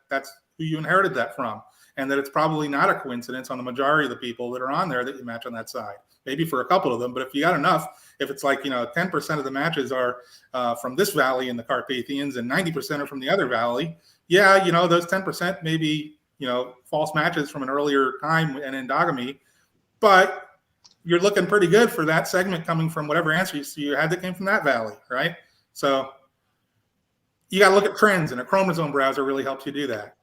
that's who you inherited that from, and that it's probably not a coincidence on the majority of the people that are on there that you match on that side. Maybe for a couple of them, but if you got enough, if it's like 10% of the matches are from this valley in the Carpathians and 90% are from the other valley, those 10% may be false matches from an earlier time and endogamy, but you're looking pretty good for that segment coming from whatever ancestors you had that came from that valley, right? So you got to look at trends, and a chromosome browser really helps you do that.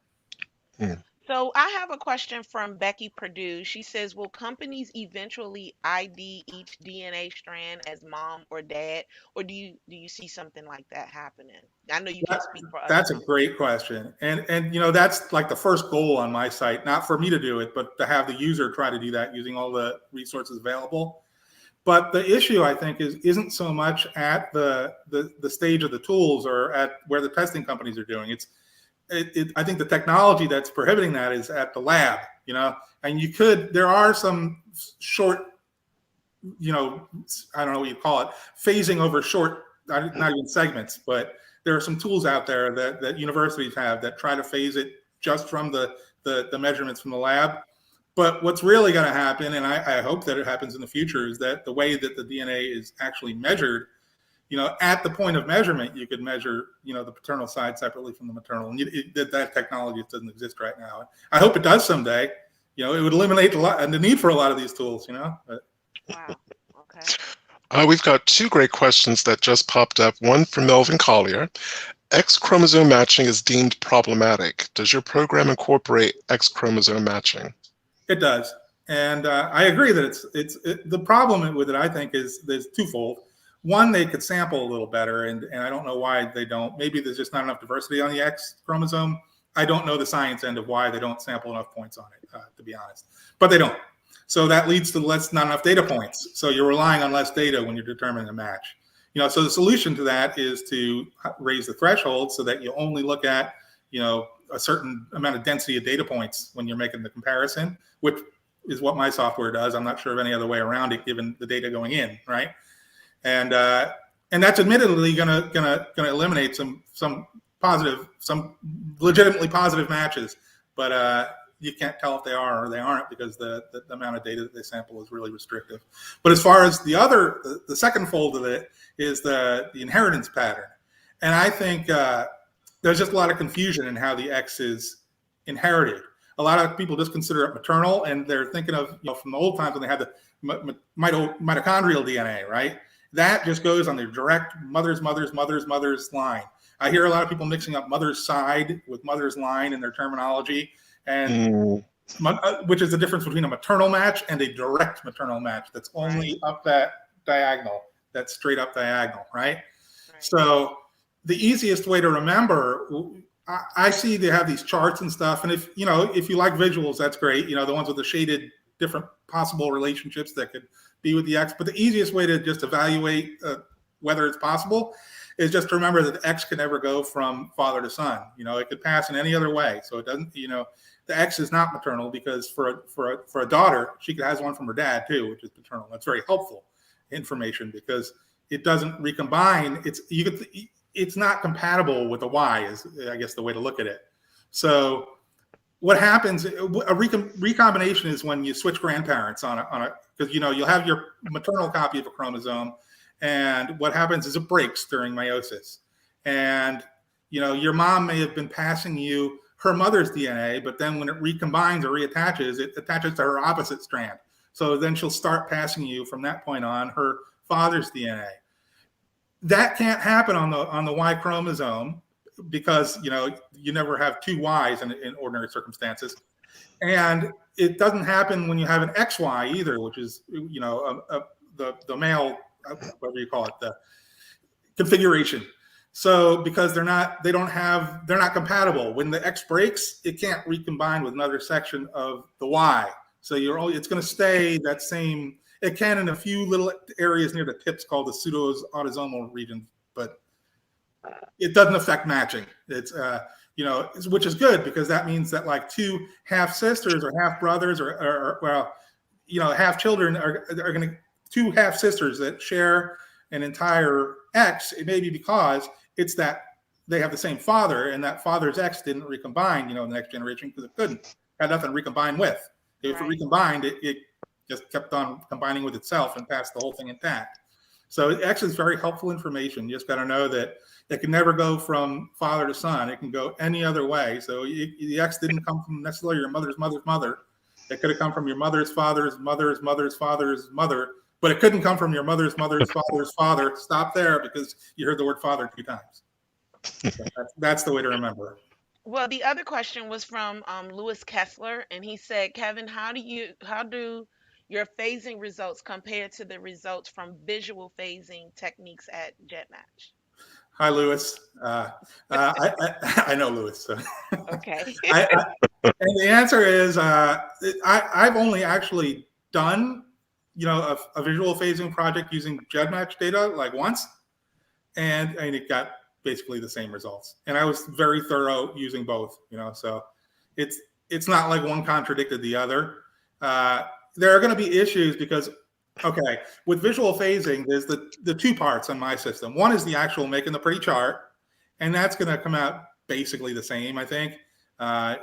So I have a question from Becky Purdue. She says, will companies eventually ID each DNA strand as mom or dad, or do you see something like that happening? I know you can't speak for us. That's a great question. And that's like the first goal on my site, not for me to do it, but to have the user try to do that using all the resources available. But the issue, I think, isn't so much at the stage of the tools or at where the testing companies are doing. I think the technology that's prohibiting that is at the lab, and there are some short, I don't know what you call it, phasing over short, not even segments, but there are some tools out there that universities have that try to phase it just from the measurements from the lab. But what's really going to happen, and I hope that it happens in the future, is that the way that the DNA is actually measured, at the point of measurement, you could measure, the paternal side separately from the maternal. And that technology doesn't exist right now. I hope it does someday. It would eliminate the need for a lot of these tools, But. Wow. Okay. We've got two great questions that just popped up. One from Melvin Collier. X-chromosome matching is deemed problematic. Does your program incorporate X-chromosome matching? It does. And I agree that the problem with it, I think, is there's twofold. One, they could sample a little better, and I don't know why they don't. Maybe there's just not enough diversity on the X chromosome. I don't know the science end of why they don't sample enough points on it, to be honest. But they don't. So that leads to not enough data points. So you're relying on less data when you're determining a match. So the solution to that is to raise the threshold so that you only look at, a certain amount of density of data points when you're making the comparison, which is what my software does. I'm not sure of any other way around it, given the data going in, right? And that's admittedly gonna eliminate some legitimately positive matches, but you can't tell if they are or they aren't, because the amount of data that they sample is really restrictive. But as far as the second fold of it is the inheritance pattern, and I think there's just a lot of confusion in how the X is inherited. A lot of people just consider it maternal, and they're thinking of from the old times when they had the mitochondrial DNA, right? That just goes on the direct mother's line. I hear a lot of people mixing up mother's side with mother's line in their terminology, and which is the difference between a maternal match and a direct maternal match that's only up that diagonal, that's straight up diagonal, right? So the easiest way to remember, I see they have these charts and stuff, and if you like visuals, that's great. The ones with the shaded different possible relationships that could be with the X. But the easiest way to just evaluate whether it's possible is just to remember that the X can never go from father to son. It could pass in any other way. So it doesn't. The X is not maternal because for a daughter, she has one from her dad too, which is paternal. That's very helpful information because it doesn't recombine. It's not compatible with a Y is, I guess, the way to look at it. So what happens, a recombination is when you switch grandparents on a because you'll have your maternal copy of a chromosome, and what happens is it breaks during meiosis. And your mom may have been passing you her mother's DNA, but then when it recombines or reattaches, it attaches to her opposite strand. So then she'll start passing you from that point on her father's DNA. That can't happen on the Y chromosome because you never have two Ys in ordinary circumstances, and it doesn't happen when you have an XY either, which is the male, whatever you call it, the configuration. So because they're not compatible. When the X breaks, it can't recombine with another section of the Y. So it's going to stay that same. It can in a few little areas near the tips called the pseudo-autosomal region, but it doesn't affect matching. It's which is good because that means that like two half sisters or half brothers or half children are going to two half sisters that share an entire X. It may be because it's that they have the same father and that father's X didn't recombine, in the next generation because it couldn't, had nothing to recombine with. If it recombined, it just kept on combining with itself and passed the whole thing intact. So X is very helpful information. You just got to know that it can never go from father to son. It can go any other way. So the X didn't come from necessarily your mother's mother's mother. It could have come from your mother's father's mother's mother's father's mother, but it couldn't come from your mother's mother's father's father. Stop there because you heard the word father 2 times. So that's the way to remember. Well, the other question was from Lewis Kessler, and he said, Kevin, how do your phasing results compare to the results from visual phasing techniques at GEDmatch? Hi, Lewis. I know Lewis. So. Okay. And the answer is I've only actually done a visual phasing project using GEDmatch data like once, and it got basically the same results. And I was very thorough using both. So it's not like one contradicted the other. There are going to be issues because, with visual phasing, there's the 2 parts on my system. One is the actual making the pretty chart, and that's going to come out basically the same, I think.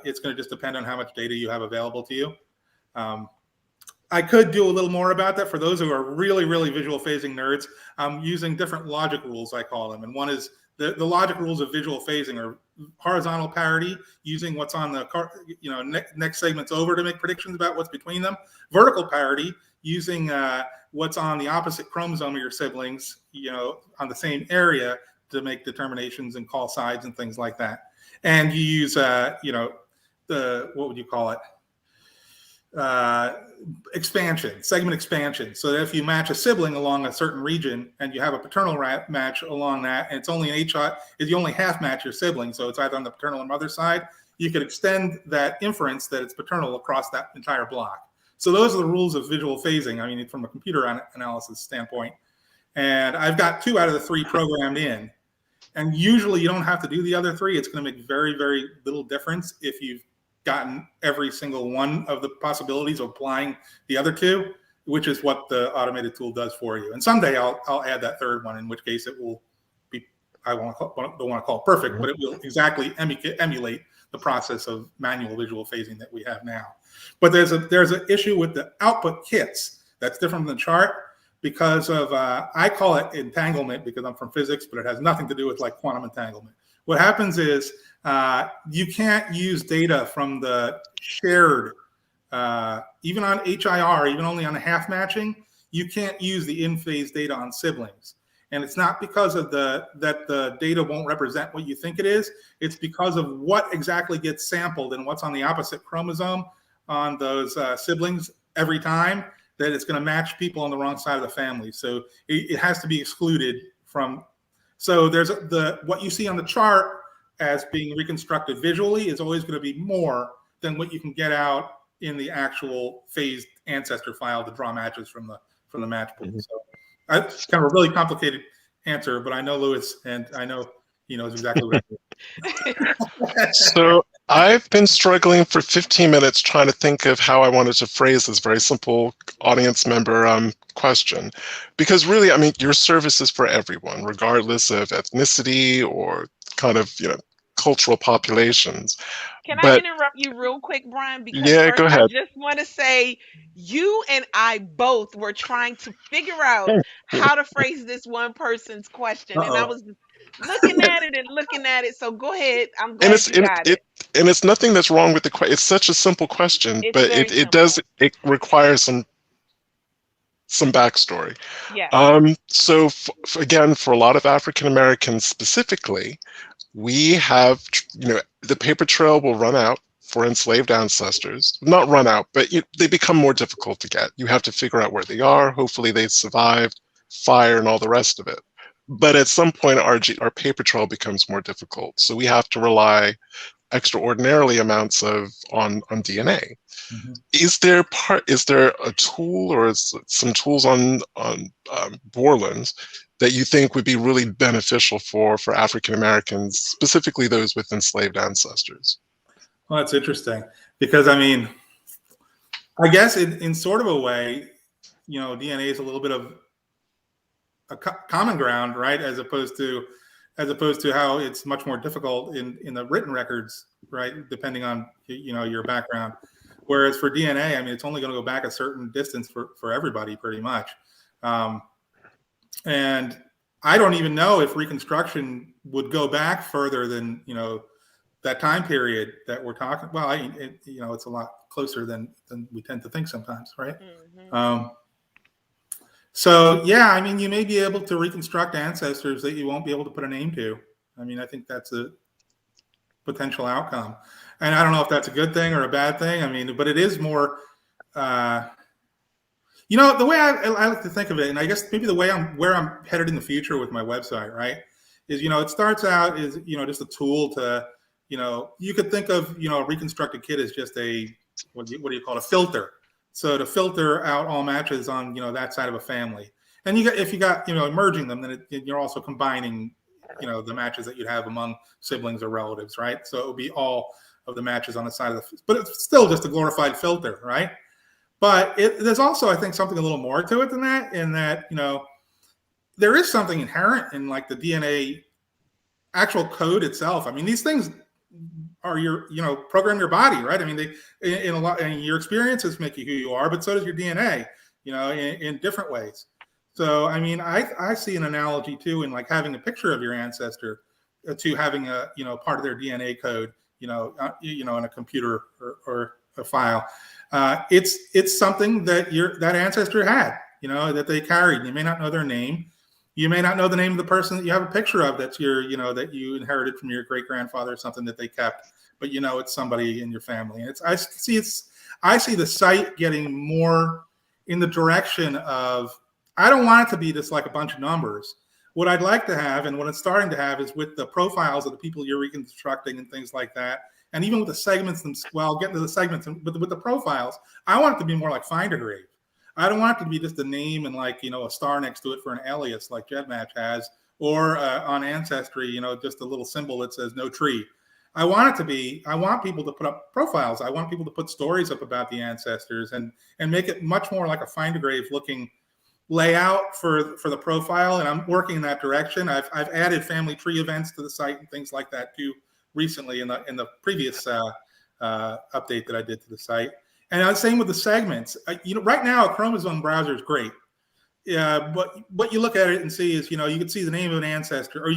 It's going to just depend on how much data you have available to you. I could do a little more about that for those who are really, really visual phasing nerds. I'm using different logic rules, I call them. And one is the logic rules of visual phasing are horizontal parity, using what's on the next segments over to make predictions about what's between them. Vertical parity, using what's on the opposite chromosome of your siblings, on the same area to make determinations and call sides and things like that. And you use, what would you call it? Segment expansion. So that if you match a sibling along a certain region and you have a paternal match along that, and it's only an HI, if you only half match your sibling, so it's either on the paternal or mother side, you could extend that inference that it's paternal across that entire block. So those are the rules of visual phasing, from a computer analysis standpoint. And I've got 2 out of the 3 programmed in. And usually you don't have to do the other 3. It's going to make very, very little difference if you've gotten every single one of the possibilities of applying the other 2, which is what the automated tool does for you. And someday I'll add that 3rd one, in which case it will be, don't want to call it perfect, but it will exactly emulate the process of manual visual phasing that we have now. But there's an issue with the output kits that's different from the chart because of, I call it entanglement because I'm from physics, but it has nothing to do with like quantum entanglement. What happens is you can't use data from the shared, even on HIR, even only on a half matching, you can't use the in-phase data on siblings. And it's not because of that the data won't represent what you think it is. It's because of what exactly gets sampled and what's on the opposite chromosome on those siblings every time, that it's going to match people on the wrong side of the family. So it has to be excluded from. So there's what you see on the chart as being reconstructed visually is always going to be more than what you can get out in the actual phased ancestor file to draw matches from the match pool. Mhm. So it's kind of a really complicated answer, but I know Lewis, and I know he knows exactly what it is. So I've been struggling for 15 minutes trying to think of how I wanted to phrase this very simple audience member question. Because really, I mean, your service is for everyone, regardless of ethnicity or kind of, cultural populations. Can I But interrupt you real quick, Brian? Because yeah, first, go I ahead. just want to say you and I both were trying to figure out how to phrase this one person's question. And I Uh-oh. was looking at it and looking at it. So go ahead. I'm And glad you got it. it's nothing that's wrong with the question. It's such a simple question, It's but very it simple. requires some backstory. Yes. So again, for a lot of African Americans specifically, we have, the paper trail will run out for enslaved ancestors. Not run out, but they become more difficult to get. You have to figure out where they are. Hopefully they survived fire and all the rest of it. But at some point, our paper trail becomes more difficult. So we have to rely extraordinarily amounts on DNA. Mhm. Is there a tool or some tools on Borland that you think would be really beneficial for African Americans, specifically those with enslaved ancestors? Well, that's interesting because I mean, I guess in sort of a way, DNA is a little bit of a common ground, right? As opposed to how it's much more difficult in the written records, right? Depending on your background. Whereas for DNA, I mean, it's only going to go back a certain distance for everybody, pretty much. And I don't even know if Reconstruction would go back further than that time period that we're talking. Well, it's a lot closer than we tend to think sometimes, right? Mm-hmm. So yeah, I mean, you may be able to reconstruct ancestors that you won't be able to put a name to. I mean, I think that's a potential outcome, and I don't know if that's a good thing or a bad thing. I mean, but it is more, the way I like to think of it, and I guess maybe the way where I'm headed in the future with my website, right, is it starts out as just a tool to, you could think of a reconstructed kid as just a what do you call it, a filter. So to filter out all matches on that side of a family, and if you got merging them, then you're also combining the matches that you'd have among siblings or relatives, right? So it would be all of the matches on the side of but it's still just a glorified filter, right? But there's also, I think, something a little more to it than that, in that there is something inherent in like the DNA actual code itself. I mean, these things are program your body, right? I mean, they in a lot, and your experiences make you who you are, but so does your DNA, in different ways. So, I mean, I see an analogy too in like having a picture of your ancestor to having a part of their DNA code, in a computer or a file. It's something that that ancestor had, that they carried. You may not know their name. You may not know the name of the person that you have a picture of that's that you inherited from your great grandfather or something that they kept, but it's somebody in your family. And I see the site getting more in the direction of, I don't want it to be just like a bunch of numbers. What I'd like to have, and what it's starting to have, is with the profiles of the people you're reconstructing and things like that, and even with the segments I'll get into the segments, but with the profiles, I want it to be more like Find a Grave. I don't want it to be just a name and like, a star next to it for an alias like GEDmatch has, or on Ancestry, just a little symbol that says no tree. I want people to put up profiles. I want people to put stories up about the ancestors and make it much more like a Find a Grave looking layout for the profile. And I'm working in that direction. I've added family tree events to the site and things like that too recently in the previous update that I did to the site. And same with the segments. Right now, a chromosome browser is great. But what you look at it and see is, you can see the name of an ancestor, or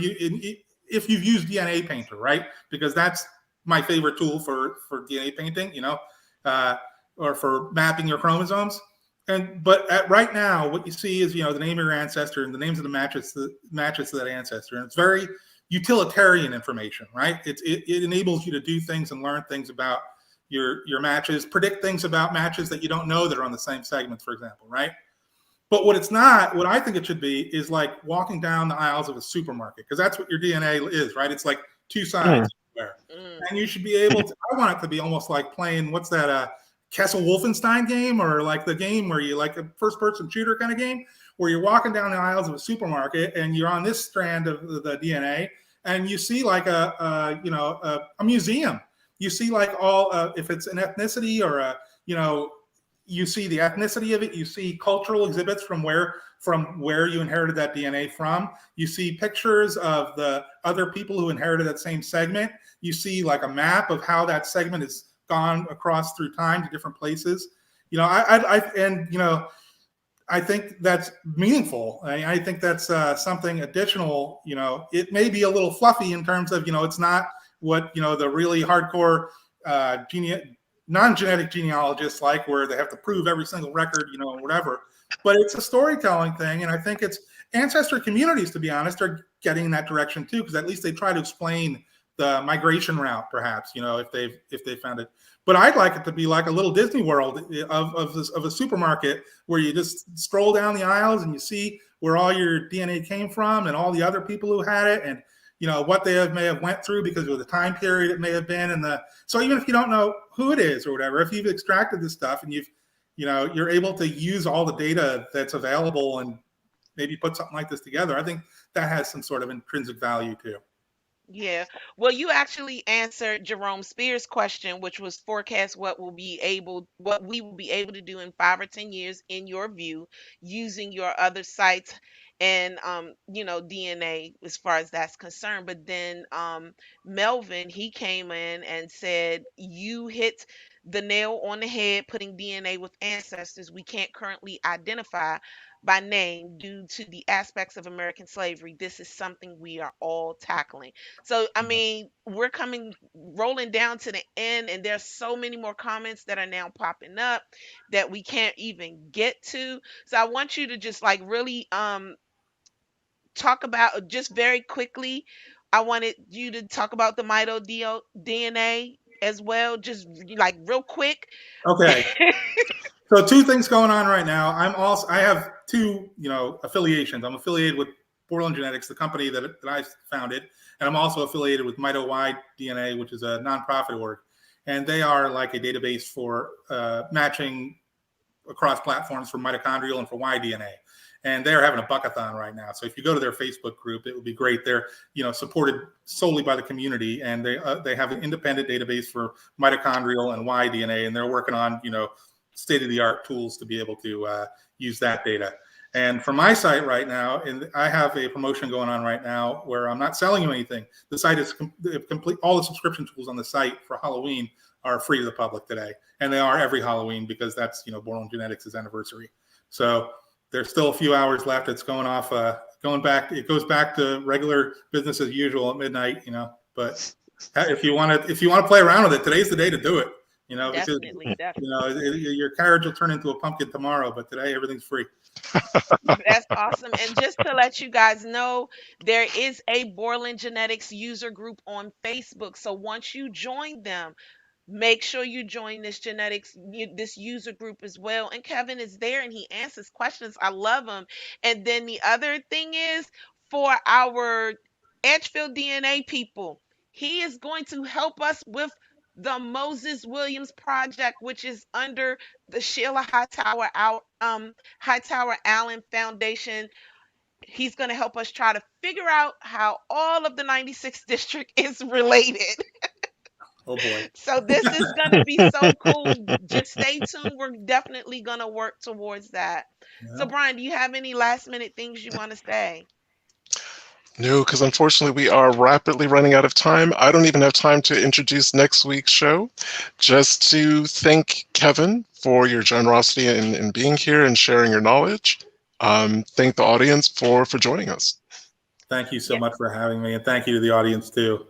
if you've used DNA Painter, right? Because that's my favorite tool for DNA painting, or for mapping your chromosomes. But right now, what you see is, the name of your ancestor and the names of the matches to that ancestor, and it's very utilitarian information, right? It enables you to do things and learn things about your matches, predict things about matches that you don't know that are on the same segments, for example, right? But what it's not, what I think it should be, is like walking down the aisles of a supermarket, because that's what your DNA is, right? It's like two sides everywhere. And you should be able to, I want it to be almost like playing, what's that, Castle Wolfenstein game, or like the game where you like a first person shooter kind of game, where you're walking down the aisles of a supermarket and you're on this strand of the DNA, and you see like a museum. You see like all, if it's an ethnicity or you see the ethnicity of it. You see cultural exhibits from where you inherited that DNA from. You see pictures of the other people who inherited that same segment. You see like a map of how that segment has gone across through time to different places. I think that's meaningful. I think that's something additional. It may be a little fluffy in terms of, it's not what, the really hardcore non-genetic genealogists like, where they have to prove every single record, and whatever. But it's a storytelling thing, and I think it's ancestry communities, to be honest, are getting in that direction too, because at least they try to explain the migration route, perhaps, if they found it. But I'd like it to be like a little Disney World of a supermarket, where you just stroll down the aisles and you see where all your DNA came from and all the other people who had it, and what they may have went through because of the time period it may have been. So even if you don't know who it is or whatever, if you've extracted this stuff and you're able to use all the data that's available and maybe put something like this together, I think that has some sort of intrinsic value too. Yeah. Well, you actually answered Jerome Spears' question, which was forecast what we will be able to do in 5 or 10 years in your view, using your other sites and DNA as far as that's concerned. But then Melvin, he came in and said you hit the nail on the head, putting DNA with ancestors we can't currently identify by name due to the aspects of American slavery. This is something we are all tackling. So, I mean, we're rolling down to the end, and there's so many more comments that are now popping up that we can't even get to. So, I want you to just like really talk about, just very quickly. I wanted you to talk about the DNA as well, just like real quick. Okay. So two things going on right now. I have two, affiliations. I'm affiliated with Borland Genetics, the company that I founded, and I'm also affiliated with MitoY DNA, which is a nonprofit org, and they are like a database for matching across platforms for mitochondrial and for Y DNA. And they're having a buckathon right now. So if you go to their Facebook group, it would be great. They're supported solely by the community, and they have an independent database for mitochondrial and Y DNA, and they're working on state-of-the-art tools to be able to use that data. And for my site right now, and I have a promotion going on right now where I'm not selling you anything. The site is complete. All the subscription tools on the site for Halloween are free to the public today, and they are every Halloween because that's Borland Genetics' anniversary. So there's still a few hours left. It's going off, it goes back to regular business as usual at midnight, But if you want to play around with it, today's the day to do it. Definitely. Your carriage will turn into a pumpkin tomorrow, but today everything's free. That's awesome. And just to let you guys know, there is a Borland Genetics user group on Facebook. So once you join them, make sure you join this user group as well. And Kevin is there and he answers questions. I love him. And then the other thing is, for our Edgefield DNA people, he is going to help us with the Moses Williams project, which is under the Sheila Hightower Allen Foundation. He's going to help us try to figure out how all of the 96th district is related. Oh boy. So this is going to be so cool. Just stay tuned. We're definitely going to work towards that. Yeah. So Brian, do you have any last minute things you want to say? No, because unfortunately we are rapidly running out of time. I don't even have time to introduce next week's show. Just to thank Kevin for your generosity in being here and sharing your knowledge. Thank the audience for joining us. Thank you so much for having me, and thank you to the audience too.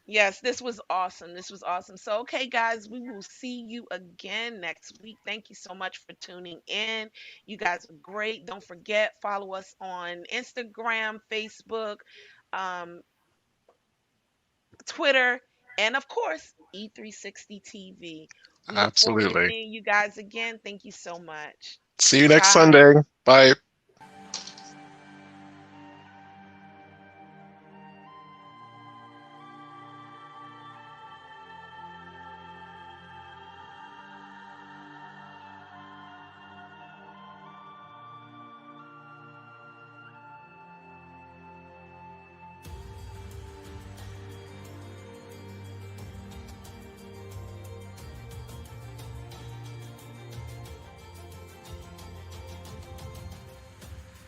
Yes, this was awesome. This was awesome. So, okay, guys, we will see you again next week. Thank you so much for tuning in. You guys are great. Don't forget, follow us on Instagram, Facebook, um, Twitter, and of course, E360 TV. We look forward to Absolutely. seeing you guys again. Thank you so much. See you next Bye. Sunday. Bye.